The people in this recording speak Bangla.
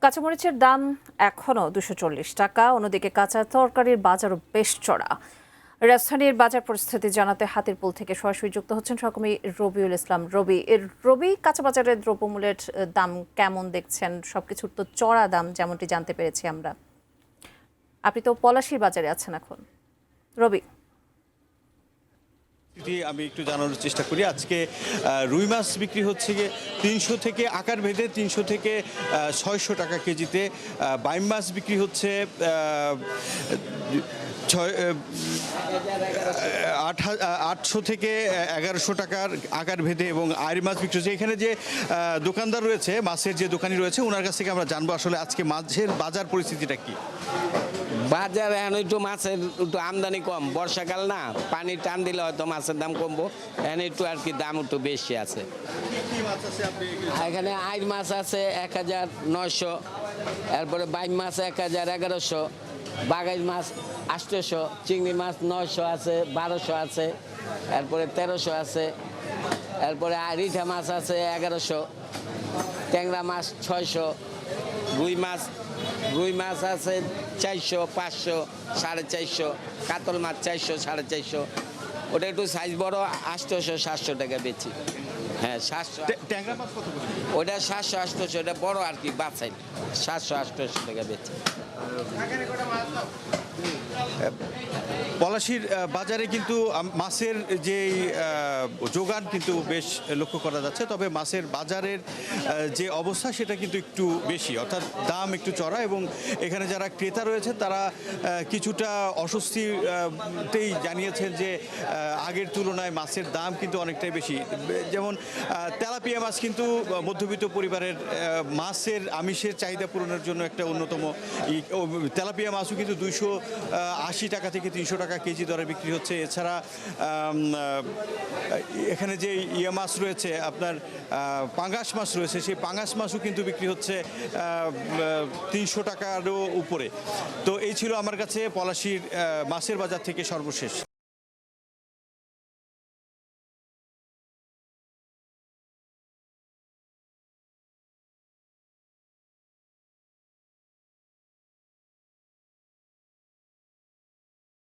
কাঁচামরিচের দাম এখনও 240 টাকা। অন্যদিকে কাঁচা তরকারির বাজারও বেশ চড়া। রাজধানীর বাজার পরিস্থিতি জানাতে হাতিরপুল থেকে সরাসরি যুক্ত হচ্ছেন সহকর্মী রবিউল ইসলাম। রবি, কাঁচা বাজারের দ্রব্যমূল্যের দাম কেমন দেখছেন? সবকিছুর তো চড়া দাম, যেমনটি জানতে পেরেছি আমরা। আপনি তো পলাশীর বাজারে আছেন এখন, রবি। আমি একটু জানানোর চেষ্টা করি। আজকে রুই মাছ বিক্রি হচ্ছে গিয়ে 300 থেকে আকার ভেদে 300 থেকে 600 টাকা কেজিতে। বাইম মাছ বিক্রি হচ্ছে 800 থেকে 1100 টাকার আকার ভেদে, এবং আইর মাছ বিক্রি হচ্ছে। এখানে যে দোকানদার রয়েছে, মাছের যে দোকানি রয়েছে, ওনার কাছ থেকে আমরা জানবো আসলে আজকে মাছের বাজার পরিস্থিতিটা কি। বাজার এখন একটু মাছের একটু আমদানি কম, বর্ষাকাল না, পানি টান দিলে হয়তো মাছের দাম কমবো। এখন একটু আর কি দাম একটু বেশি আছে। এখানে আইর মাছ আছে 1900, এরপরে বাইম মাছ 1100, বাগাইর মাছ 800, চিংড়ি মাছ 900 আছে, 1200 আছে, এরপরে 1300 আছে, এরপরে রিঠা মাছ আছে 1100, ট্যাংরা মাছ 600, রুই মাছ আছে 400, 500, 450, কাতল মাছ 400, 450। ওটা একটু সাইজ বড় 800, 700 টাকা বেচি। হ্যাঁ, 700। ট্যাংরা মাছ কত করে? ওটা 700, 800, ওটা বড় আর কি, বাছাই 700, 800 টাকা বেচি। পলাশীর বাজারে কিন্তু মাছের যে যোগান কিন্তু বেশ লক্ষ্য করা যাচ্ছে, তবে মাছের বাজারের যে অবস্থা সেটা কিন্তু একটু বেশি, অর্থাৎ দাম একটু চড়া, এবং এখানে যারা ক্রেতা রয়েছে তারা কিছুটা অস্বস্তিতেই জানিয়েছেন যে আগের তুলনায় মাছের দাম কিন্তু অনেকটাই বেশি। যেমন তেলাপিয়া মাছ কিন্তু মধ্যবিত্ত পরিবারের মাছের আমিষের চাহিদা পূরণের জন্য একটা অন্যতম। তেলাপিয়া মাছও কিন্তু 280 টাকা থেকে 300 টাকা কেজি দরে বিক্রি হচ্ছে। এছাড়া এখানে যে মাছ রয়েছে, আপনার পাঙ্গাস মাছ রয়েছে, সেই পাঙ্গাস মাছও কিন্তু বিক্রি হচ্ছে 300 টাকারও উপরে। তো এই ছিল আমার কাছে পলাশীর মাছের বাজার থেকে সর্বশেষ।